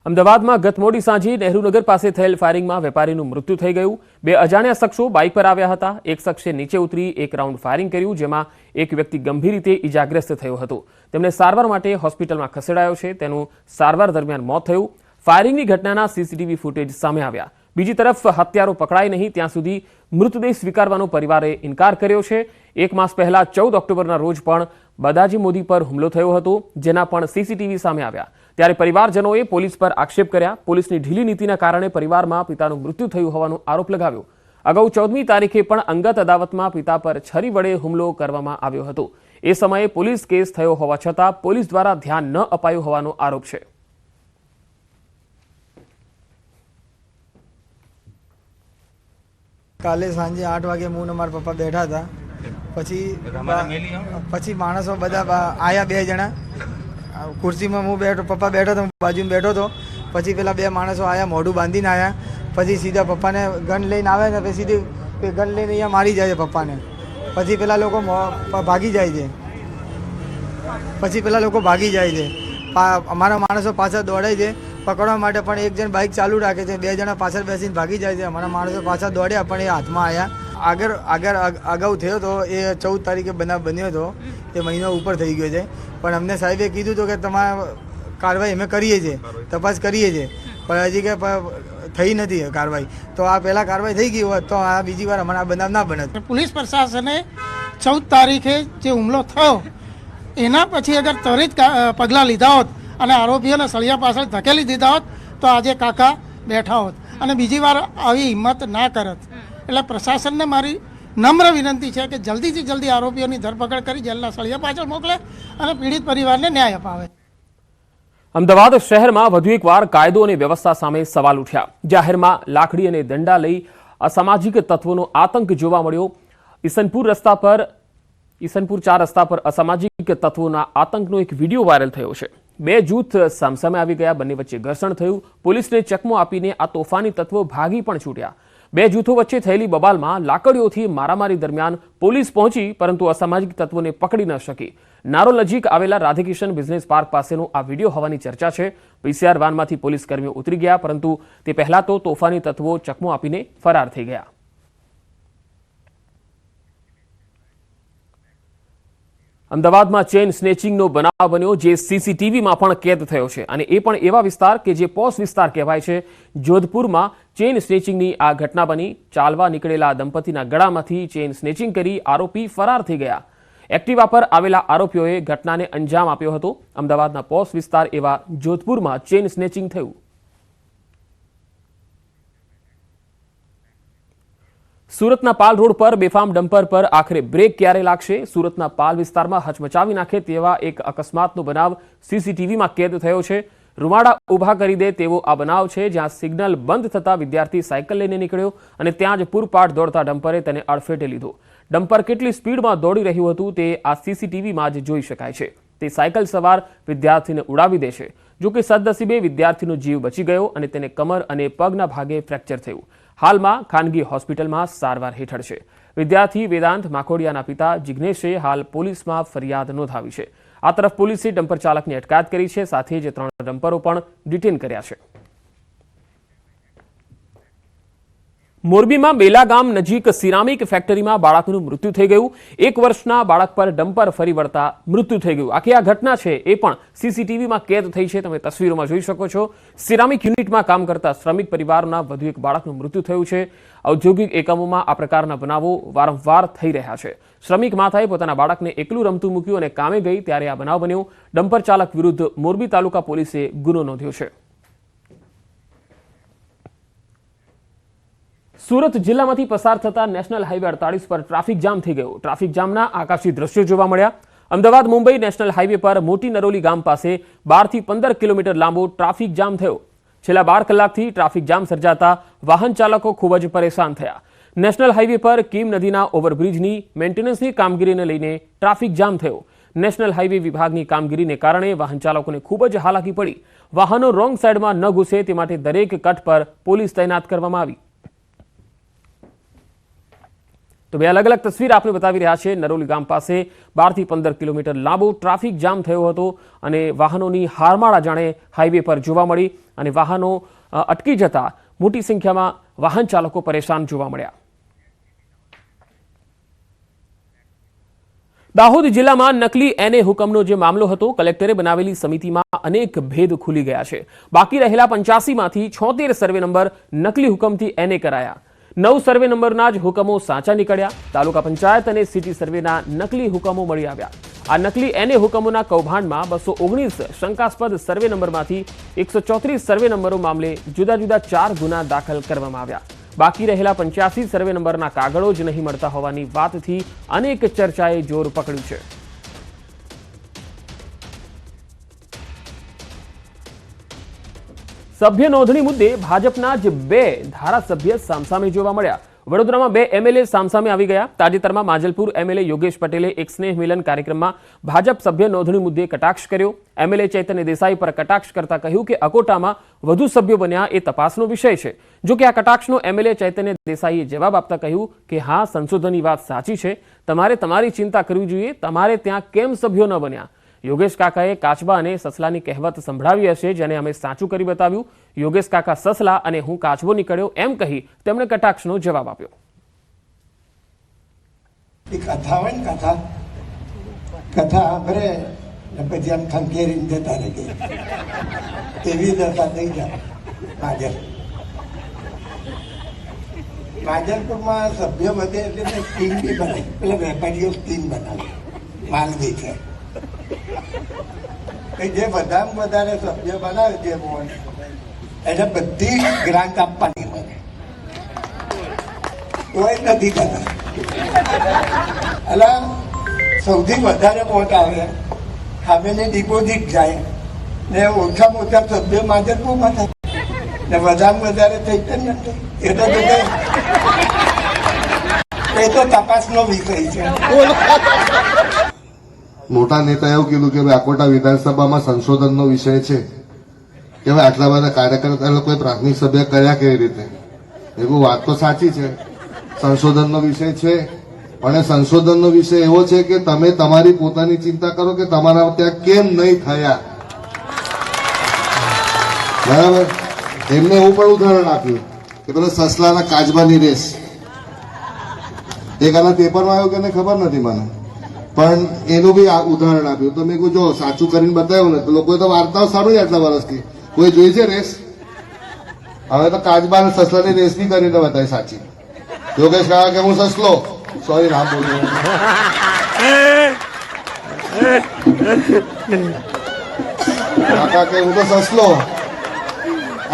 અમદાવાદમાં ગત મોડી સાંજે નહેરુનગર પાસે થયેલ ફાયરિંગમાં વેપારીનું મૃત્યુ થઈ ગયું। બે અજાણ્યા શખ્સો બાઇક પર આવ્યા હતા। એક શખ્સે નીચે ઉતરી એક રાઉન્ડ ફાયરિંગ કર્યું, જેમાં એક વ્યક્તિ ગંભીર રીતે ઇજાગ્રસ્ત થયો હતો। તેમને સારવાર માટે હોસ્પિટલમાં ખસેડાયો છે। તેનું સારવાર દરમિયાન મોત થયું। ફાયરિંગની ઘટનાના સીસીટીવી ફૂટેજ સામે આવ્યા। બીજી તરફ હત્યારો પકડાય નહીં ત્યાં સુધી મૃતદેહ સ્વીકારવાનો પરિવારે ઇનકાર કર્યો છે। એક માસ પહેલા 14 ઓક્ટોબરના રોજ પણ બદાજી મોદી પર હુમલો થયો હતો, જેના પણ સીસીટીવી સામે આવ્યા। ત્યારે પરિવારજનોએ પોલીસ પર આક્ષેપ કર્યા। પોલીસની ઢીલી નીતિના કારણે પરિવારમાં પિતાનું મૃત્યુ થયું હોવાનો આરોપ લગાવ્યો। અગાઉ 14મી તારીખે પણ અંગત અદાવતમાં પિતા પર છરી વડે હુમલો કરવામાં આવ્યો હતો। એ સમયે પોલીસ કેસ થયો હોવા છતાં પોલીસ દ્વારા ધ્યાન ન અપાયું હોવાનો આરોપ છે। કાલે સાંજે 8 વાગે હું ને મારા પપ્પા બેઠા હતા। પછી માણસો બધા આયા, બે જણા ખુરશીમાં હું બેઠો, પપ્પા બેઠો તો બાજુમાં બેઠો હતો। પછી પેલા બે માણસો આયા, મોઢું બાંધીને આયા। પછી સીધા પપ્પાને ગન લઈને આવે ને, પછી સીધી ગન લઈને અહીંયા મારી જાય છે પપ્પાને। પછી પેલા લોકો ભાગી જાય છે। અમારા માણસો પાછા દોડે છે પકડવા માટે, પણ એક જણ બાઇક ચાલુ રાખે છે, બે જણા પાછળ બેસીને ભાગી જાય છે। અમારા માણસો પાછા દોડ્યા પણ એ હાથમાં આવ્યા। અગાઉ થયો હતો, એ 14 તારીખે બનાવ બન્યો હતો, એ મહિનો ઉપર થઈ ગયો છે। પણ અમને સાહેબે કીધું હતું કે તમારે કાર્યવાહી અમે કરીએ છીએ, તપાસ કરીએ છીએ, પણ હજી કે થઈ નથી કાર્યવાહી। તો આ પહેલાં કાર્યવાહી થઈ ગઈ હોત તો આ બીજી વાર અમારા બનાવ ના બનત। પોલીસ પ્રશાસને 14 તારીખે જે હુમલો થયો એના પછી અગર ત્વરિત પગલાં લીધા હોત અને આરોપીઓને સળિયા પાછળ ધકેલી દીધા હોત તો આજે કાકા બેઠા હોત અને બીજી વાર આવી હિંમત ના કરત। એટલે પ્રશાસનને મારી નમ્ર વિનંતી છે કે જલ્દીથી જલ્દી આરોપીઓની ધરપકડ કરી જેલના સળિયા પાછળ મોકલે અને પીડિત પરિવારને ન્યાય અપાવે। અમદાવાદ શહેરમાં વધુ એકવાર કાયદો અને વ્યવસ્થા સામે સવાલ ઉઠ્યા। જાહેરમાં લાકડી અને દંડા લઈ અસામાજિક તત્વોનો આતંક જોવા મળ્યો। ઈસનપુર 4 રસ્તા પર અસામાજિક તત્વોના આતંકનો એક વિડીયો વાયરલ થયો છે। બે જૂથ સામસામે આવી ગયા, બંને વચ્ચે ઘર્ષણ થયું। પોલીસને ચકમો આપીને આ તોફાની તત્વો ભાગી પણ છૂટ્યા। બે જૂથો વચ્ચે થયેલી બબાલમાં લાકડીઓથી મારામારી દરમિયાન પોલીસ પહોંચી, પરંતુ અસામાજિક તત્વોને પકડી ન શકી। નારોલ નજીક આવેલા રાધેકિશન બિઝનેસ પાર્ક પાસેનો આ વિડીયો હોવાની ચર્ચા છે। પીસીઆર વાનમાંથી પોલીસ કર્મીઓ ઉતરી ગયા, પરંતુ તે પહેલા તો તોફાની તત્વો ચકમો આપીને ફરાર થઈ ગયા। અમદાવાદમાં ચેઇન સ્નેચિંગનો બનાવ બન્યો, જે સીસીટીવીમાં પણ કેદ થયો છે, અને એ પણ એવા વિસ્તાર કે જે પોશ વિસ્તાર કહેવાય છે। જોધપુરમાં ચેઇન સ્નેચિંગની આ ઘટના બની। ચાલવા નીકળેલા દંપતીના ગળામાંથી ચેઇન સ્નેચિંગ કરી આરોપી ફરાર થઈ ગયા। એક્ટિવા પર આવેલા આરોપીઓએ ઘટનાને અંજામ આપ્યો હતો। અમદાવાદના પોશ વિસ્તાર એવા જોધપુરમાં ચેઇન સ્નેચિંગ થયું। સુરતના પાલ રોડ પર બેફામ ડમ્પર પર આખરે બ્રેક ક્યારે લાગશે? સુરતના પાલ વિસ્તારમાં હચમચાવી નાખે તેવા એક અકસ્માતનો બનાવ સીસીટીવીમાં કેદ થયો છે। રૂવાડા ઊભા કરી દે તેવો આ બનાવ છે, જ્યાં સિગ્નલ બંધ થતાં વિદ્યાર્થી સાયકલ લઈને નીકળ્યો અને ત્યાં જ પૂરપાટ દોડતા ડમ્પરે તેને અડફેટે લીધો। ડમ્પર કેટલી સ્પીડમાં દોડી રહ્યું હતું તે આ સીસીટીવીમાં જ જોઈ શકાય છે। તે સાયકલ સવાર વિદ્યાર્થીને ઉડાવી દે છે। જો કે સદનસીબે વિદ્યાર્થીનો જીવ બચી ગયો અને તેને કમર અને પગના ભાગે ફ્રેક્ચર થયું। હાલમાં ખાનગી હોસ્પિટલમાં સારવાર હેઠળ છે। વિદ્યાર્થી વેદાંત માકોડિયાના પિતા જિગ્નેશે હાલ પોલીસમાં ફરિયાદ નોંધાવી છે। આ તરફ પોલીસે ડમ્પર ચાલકની અટકાયત કરી છે, સાથે જ 3 ડમ્પરો પણ ડિટેન કર્યા છે। મોરબીમાં બેલા ગામ નજીક સિરામિક ફેક્ટરીમાં બાળકનું મૃત્યુ થઈ ગયું। 1 વર્ષના બાળક પર ડમ્પર ફરી વળતા મૃત્યુ થઈ ગયું। આખી આ ઘટના છે એ પણ સીસીટીવીમાં કેદ થઈ છે। તમે તસવીરોમાં જોઈ શકો છો। સિરામિક યુનિટમાં કામ કરતા શ્રમિક પરિવારના વધુ એક બાળકનું મૃત્યુ થયું છે। ઔદ્યોગિક એકમોમાં આ પ્રકારના બનાવો વારંવાર થઈ રહ્યા છે। શ્રમિક માતાએ પોતાના બાળકને એકલું રમતું મૂક્યું અને કામે ગઈ ત્યારે આ બનાવ બન્યો। ડમ્પર ચાલક વિરુદ્ધ મોરબી તાલુકા પોલીસે ગુનો નોંધ્યો છે। સુરત જિલ્લામાંથી પસાર થતા નેશનલ હાઈવે 48 પર ટ્રાફિક જામ થઈ ગયો। ટ્રાફિક જામના આકાશી દ્રશ્યો જોવા મળ્યા। અમદાવાદ મુંબઈ નેશનલ હાઈવે પર મોટી નરોલી ગામ પાસે 12 થી 15 કિલોમીટર લાંબો ટ્રાફિક જામ થયો। છેલ્લા 12 કલાકથી ટ્રાફિક જામ સર્જાતા વાહન ચાલકો ખૂબ જ પરેશાન થયા। નેશનલ હાઈવે પર કીમ નદીના ઓવરબ્રિજની મેન્ટેનન્સની કામગીરીને લઈને ટ્રાફિક જામ થયો। નેશનલ હાઈવે વિભાગની કામગીરીને કારણે વાહન ચાલકોને ખૂબ જ હાલાકી પડી। વાહનો રોંગ સાઈડમાં ન ઘૂસે તે માટે દરેક કટ પર પોલીસ તૈનાત કરવામાં આવી। તો બે અલગ અલગ તસવીર આપણે બતાવી રહ્યા છે. નરોલી ગામ પાસે 12 થી 15 કિલોમીટર લાંબો ટ્રાફિક જામ થયો હતો અને વાહનોની હારમાળા જાણે હાઈવે પર જોવા મળી અને વાહનો અટકી જતા મોટી સંખ્યામાં વાહન ચાલકો પરેશાન જોવા મળ્યા. દાહોદ જિલ્લામાં નકલી એનએ હુકમનો જે મામલો હતો, કલેક્ટરે બનાવેલી સમિતિમાં અનેક ભેદ ખુલી ગયા છે. બાકી રહેલા 85 માંથી 76 સર્વે નંબર નકલી હુકમથી એનએ કરાયા. 9 સર્વે નંબરના જ હુકમો સાચા નીકળ્યા. તાલુકા પંચાયત અને સિટી સર્વેના નકલી હુકમો મળી આવ્યા. આ નકલી એનએ હુકમોના કૌભાંડમાં 219 શંકાસ્પદ સર્વે નંબરમાંથી 134 સર્વે નંબરો મામલે જુદા જુદા 4 ગુના દાખલ કરવામાં આવ્યા. બાકી રહેલા 85 સર્વે નંબરના કાગળો જ નહીં મળતા હોવાની વાતથી અનેક ચર્ચાએ જોર પકડ્યું છે. સભ્ય નોંધણી મુદ્દે ભાજપના જ 2 ધારાસભ્ય સામસામે જોવા મળ્યા. વડોદરામાં 2 એમએલએ સામસામે આવી ગયા. તાજેતરમાં માજલપુર એમએલએ યોગેશ પટેલે એક સ્નેહ મિલન કાર્યક્રમમાં ભાજપ સભ્ય નોંધણી મુદ્દે કટાક્ષ કર્યો. એમએલએ ચૈતન્ય દેસાઈ પર કટાક્ષ કરતા કહ્યું કે અકોટામાં વધુ સભ્યો બન્યા એ તપાસનો વિષય છે. જો કે આ કટાક્ષનો એમએલએ ચૈતન્ય દેસાઈએ જવાબ આપતા કહ્યું કે હા, સંશોધનની વાત સાચી છે, તમારે તમારી ચિંતા કરવી જોઈએ, તમારે ત્યાં કેમ સભ્યો ન બન્યા. યોગેશ કાકાએ કાચબા અને સસલાની કહેવત સંભળાવી હશે, જેને અમે સાચું કરી બતાવ્યું. યોગેશ કાકા સસલા અને હું કાચબો નીકળ્યો એમ કહી તેમણે કટાક્ષનો જવાબ આપ્યો. કથા હોય ને કથા સાંભળે ને પછી આમ ખંખેરીને જતા રહે એવી દશા થઈ જાય. માજલપુરમાં સભ્ય વધે એટલે સ્કીમ બી બનાવી, પેલા વેપારીઓ સ્કીમ બનાવે, માલ વેચે. જે વધારે વધારે સભ્ય બનાવે જે બોર્ડ એને બધી ગ્રાન્ટ આપવાની મને તોય નથી કરતા. એટલે સૌથી વધારે વોટ આવે સામેની ડિપોઝિટ જાય ને ઓછામાં ઓછા સભ્ય માજલપુરમાં થાય ને વધારે વધારે ચૈતન્ય એટલે એ તો તપાસનો વિષય છે. મોટા નેતા એવું કીધું કે અકોટા વિધાનસભામાં સંશોધનનો વિષય છે કે હવે આટલા બધા કાર્યકર્તા લોકોએ પ્રાથમિક સભ્ય કર્યા કેવી રીતે. એવું વાત તો સાચી છે, સંશોધનનો વિષય છે, પણ સંશોધનનો વિષય એવો છે કે તમે તમારી પોતાની ચિંતા કરો કે તમારા ત્યાં કેમ નહીં થયા. બરાબર. એમને એવું પણ ઉદાહરણ આપ્યું કે પેલા સસલાના કાચબાની રેસ એક આના પેપરમાં આવ્યું કે ખબર નથી મને, પણ એનું બી ઉદાહરણ આપ્યું. તો મેં જો સાચું કરીને બતાવ્યું ને તો લોકોએ તો વાર્તાઓ સાંભળી આટલા વર્ષથી. કોઈ જોઈ છે રેસ? હવે તો કાચબા અને સસલાની રેસ બી કરીને બતાવી સાચી. યોગેશ કાકા કે હું સસલો, સોરી નામ બોલ્યું. કાકા કે હું તો સસલો.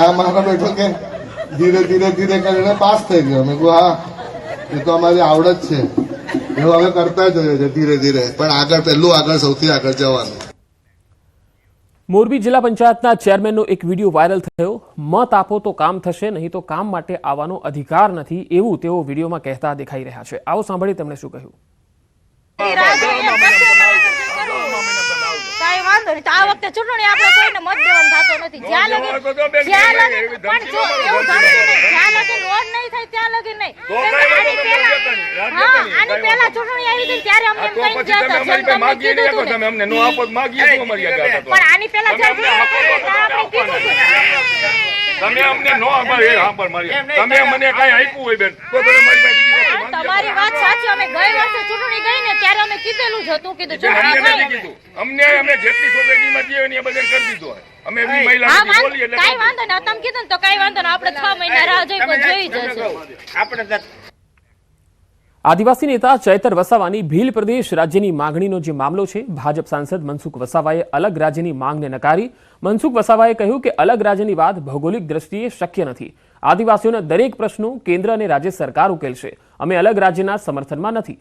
આ મારા બેઠો કે ધીરે ધીરે ધીરે કરીને પાસ થઈ ગયો. મેં કહું હા, એ તો અમારી આવડત છે, એવું હવે કરતા જ હોય છે ધીરે ધીરે, પણ આગળ સૌથી આગળ જવાનું. મોરબી જિલ્લા પંચાયતના ચેરમેનનો એક વિડીયો વાયરલ થયો. મત આપો તો કામ થશે, નહીં તો કામ માટે આવવાનો અધિકાર નથી, એવું તેઓ વિડીયોમાં કહેતા દેખાઈ રહ્યા છે. આવો સાંભળી તેમણે શું કહ્યું. આ વખતે ચૂંટણી આપણે કોઈને મત દેવાનું થતો નથી. જ્યાં લગી પણ જો એવું થતું નહીં, જ્યાં લગી રોડ નહીં થાય ત્યાં લગી નહીં. આની પહેલા ચૂંટણી આવી હતી ત્યારે અમને એમ કઈ જતા કીધું હતું તમે અમને નો આપો માંગીએ તો મળી ગયા. પણ આની પહેલા જ્યારે આપણે કીધું હતું તમે અમને નો આપો મારી તમે મને કઈ આપ્યું હોય બેન તો તમે મારી પાસે તમારી વાત સાચી. અમે ગઈ વર્ષે ચૂંટણી ગઈ ને ત્યારે અમે કીધેલું જ હતું, કીધું ચૂંટણી અમને જેટલી સોસાયટીમાં જઈએ ને એ બધે કરી દીધું. અમે એવી મહિલા બોલી એટલે કઈ વાંધો નહીં. તમે કીધું તો કઈ વાંધો નહીં, આપણે 6 મહિના રાહ જોઈ જશે. આપણે આદિવાસી નેતા ચૈતર વસાવાની ભીલ પ્રદેશ રાજ્યની માંગણીનો જે મામલો છે, ભાજપ સાંસદ મનસુખ વસાવાએ અલગ રાજ્યની માંગને નકારી. મનસુખ વસાવાએ કહ્યું કે અલગ રાજ્યની વાત ભૌગોલિક દ્રષ્ટિએ શક્ય નથી. આદિવાસીઓના દરેક પ્રશ્નો કેન્દ્ર અને રાજ્ય સરકાર ઉકેલશે. અમે અલગ રાજ્યના સમર્થનમાં નથી.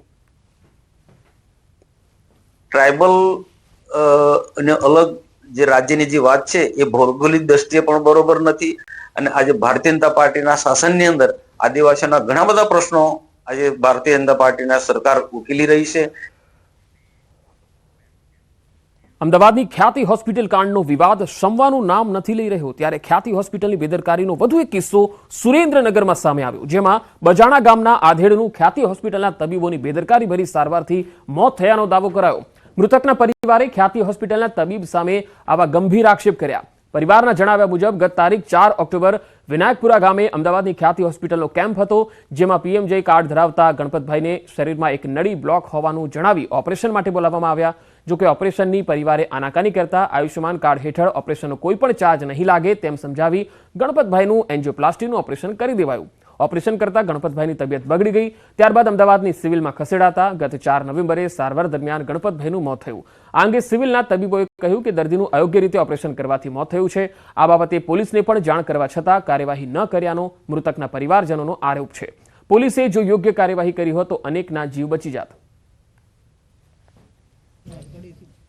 ટ્રાઇબલ અને અલગ જે રાજ્યની જે વાત છે એ ભૌગોલિક દ્રષ્ટિએ પણ બરોબર નથી. અને આજે ભારતીય જનતા પાર્ટીના શાસનની અંદર આદિવાસીઓના ઘણા બધા પ્રશ્નો આજે ભારતીય જનતા પાર્ટીના સરકાર ઉકેલી રહી છે. અમદાવાદની ખ્યાતિ હોસ્પિટલ કાંડનો વિવાદ શમવાનું નામ નથી લઈ રહ્યો, ત્યારે ખ્યાતિ હોસ્પિટલની બેદરકારીનો વધુ એક કિસ્સો સુરેન્દ્રનગરમાં સામે આવ્યો, જેમાં બજાણા ગામના આધેડનું ખ્યાતિ હોસ્પિટલના તબીબોની બેદરકારી ભરી સારવારથી મોત થયાનો દાવો કરાયો. મૃતકના પરિવારે ખ્યાતિ હોસ્પિટલના તબીબ સામે આવા ગંભીર આક્ષેપ કર્યા. પરિવારના જણાવ્યા મુજબ ગત તારીખ 4 ઓક્ટોબર વિનાયકપુરા ગામે અમદાવાદની ખ્યાતિ હોસ્પિટલનો કેમ્પ હતો, જેમાં પીએમજે કાર્ડ ધરાવતા ગણપતભાઈને શરીરમાં એક નળી બ્લોક હોવાનું જણાવી ઓપરેશન માટે બોલાવવામાં આવ્યા. જોકે ઓપરેશનની પરિવારે આનાકાની કરતા આયુષ્યમાન કાર્ડ હેઠળ ઓપરેશનનો કોઈ પણ ચાર્જ નહીં લાગે તેમ સમજાવી ગણપતભાઈનું એન્જિયોપ્લાસ્ટીનું ઓપરેશન કરી દેવાયું. ઓપરેશન કરતા ગણપતભાઈની તબિયત બગડી ગઈ. ત્યારબાદ અમદાવાદની સિવિલમાં ખસેડાતા ગત 4 નવેમ્બરે સારવાર દરમિયાન ગણપતભાઈનું મોત થયું. આ અંગે સિવિલના તબીબોએ કહ્યું કે દર્દીનું અયોગ્ય રીતે ઓપરેશન કરવાથી મોત થયું છે. આ બાબતે પોલીસને પણ જાણ કરવા છતાં કાર્યવાહી ન કર્યાનો મૃતકના પરિવારજનોનો આરોપ છે. પોલીસે જો યોગ્ય કાર્યવાહી કરી હોત તો અનેકના જીવ બચી જાત.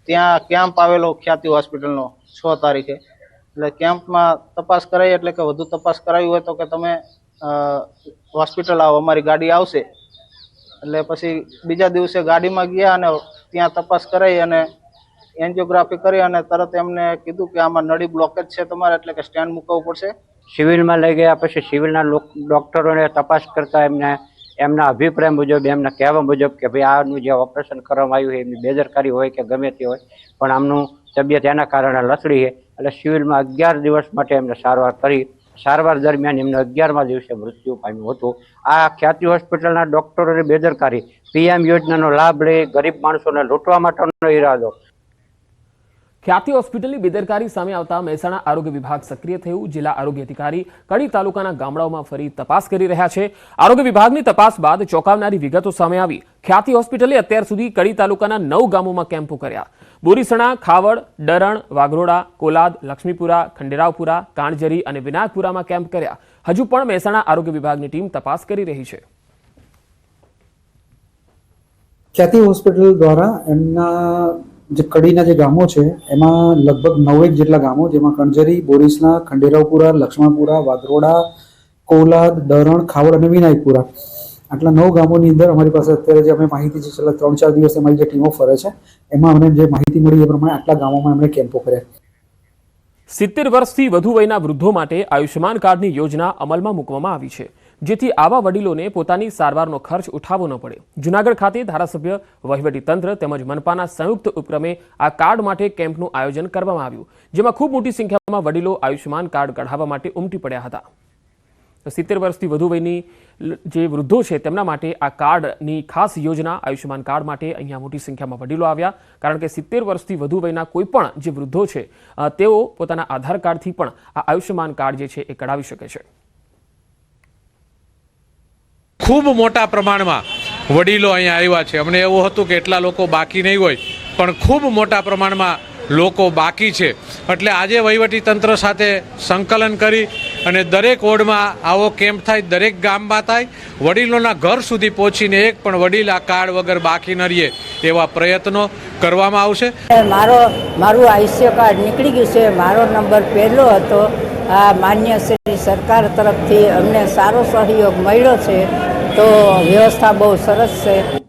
ત્યાં કેમ્પ આવેલો ખ્યાતિ હોસ્પિટલનો 6 તારીખે, એટલે કેમ્પમાં તપાસ કરાઈ, એટલે કે વધુ તપાસ કરાવી હોય તો કે તમે હોસ્પિટલ આવો, અમારી ગાડી આવશે. એટલે પછી બીજા દિવસે ગાડીમાં ગયા અને ત્યાં તપાસ કરાઈ અને એન્જિયોગ્રાફી કરી અને તરત એમને કીધું કે આમાં નળી બ્લોકેજ છે તમારે, એટલે કે સ્ટેન્ડ મૂકવું પડશે. સિવિલમાં લઈ ગયા પછી સિવિલના ડોક્ટરોને તપાસ કરતા એમના અભિપ્રાય મુજબ, એમના કહેવા મુજબ કે ભાઈ આનું જે ઓપરેશન કરવામાં આવ્યું છે એમની બેદરકારી હોય કે ગમે તે હોય, પણ આમનું તબિયત એના કારણે લથડી છે. એટલે સિવિલમાં 11 દિવસ માટે એમને સારવાર કરી. સારવાર દરમિયાન એમને 11મા દિવસે મૃત્યુ પામ્યું હતું. આ ખ્યાતિ હોસ્પિટલના ડોક્ટરોની બેદરકારી, પીએમ યોજનાનો લાભ લઈ ગરીબ માણસોને લૂંટવા માટેનો ઈરાદો. ખ્યાતિ હોસ્પિટલની બેદરકારી સામે આવતા મહેસાણા આરોગ્ય વિભાગ સક્રિય થયું. જિલ્લા આરોગ્ય અધિકારી કડી તાલુકાના ગામડાઓમાં ફરી તપાસ કરી રહ્યા છે. આરોગ્ય વિભાગની તપાસ બાદ ચોંકાવનારી વિગતો સામે આવી. ખ્યાતિ હોસ્પિટલે અત્યાર સુધી કડી તાલુકાના 9 ગામોમાં કેમ્પો કર્યા. બોરીસણા, ખાવડ, ડરણ, વાઘરોડા, કોલાદ, લક્ષ્મીપુરા, ખંડેરાવપુરા, કાણજરી અને વિનાયકપુરામાં કેમ્પ કર્યા. હજુ પણ મહેસાણા આરોગ્ય વિભાગની ટીમ તપાસ કરી રહી છે. ખ્યાતિ હોસ્પિટલ દ્વારા એમના જે કડીના જે ગામો છે એમાં લગભગ 9 જેટલા ગામો, જેમાં કણજરી, બોરીસના, ખંડેરાવપુરા, લક્ષ્મણપુરા, વાઘરોડા, કોલાદ, ડરણ, ખાવડ અને વિનાયકપુરા, આટલા 9 ગામોની અંદર અમારી પાસે અત્યારે જે અમે માહિતી છે, છેલ્લા 3-4 દિવસ અમારી જે ટીમો ફરે છે એમાં અમને જે માહિતી મળી એ પ્રમાણે આટલા ગામોમાં અમને કેમ્પો કર્યા. 70 વર્ષથી વધુ વયના વૃદ્ધો માટે આયુષ્યમાન કાર્ડની યોજના અમલમાં મૂકવામાં આવી છે, જેથી આવા વડીલોને પોતાની સારવારનો ખર્ચ ઉઠાવવો ન પડે. જૂનાગઢ ખાતે ધારાસભ્ય, વહીવટીતંત્ર તેમજ મનપાના સંયુક્ત ઉપક્રમે આ કાર્ડ માટે કેમ્પનું આયોજન કરવામાં આવ્યું, જેમાં ખૂબ મોટી સંખ્યામાં વડીલો આયુષ્યમાન કાર્ડ કઢાવવા માટે ઉમટી પડ્યા હતા. 70 વર્ષથી વધુ વયની જે વૃદ્ધો છે તેમના માટે આ કાર્ડની ખાસ યોજના આયુષ્યમાન કાર્ડ માટે અહીંયા મોટી સંખ્યામાં વડીલો આવ્યા, કારણ કે 70 વર્ષથી વધુ વયના કોઈ પણ જે વૃદ્ધો છે તેઓ પોતાના આધાર કાર્ડથી પણ આ આયુષ્યમાન કાર્ડ જે છે એ કઢાવી શકે છે. ખૂબ મોટા પ્રમાણમાં વડીલો અહીંયા આવ્યા છે. અમને એવું હતું કે એટલા લોકો બાકી નહીં હોય, પણ ખૂબ મોટા પ્રમાણમાં લોકો બાકી છે. એટલે આજે વહીવટીતંત્ર સાથે સંકલન કરી અને દરેક વોર્ડમાં આવો કેમ્પ થાય, દરેક ગામમાં થાય, વડીલોના ઘર સુધી પહોંચીને એક પણ વડીલ આ કાર્ડ વગર બાકી ન રહે એવા પ્રયત્નો કરવામાં આવશે. મારું આયુષ્ય કાર્ડ નીકળી ગયું છે. મારો નંબર પહેલો હતો. આ માન્ય શ્રી સરકાર તરફથી અમને સારો સહયોગ મળ્યો છે, તો વ્યવસ્થા બહુ સરસ છે.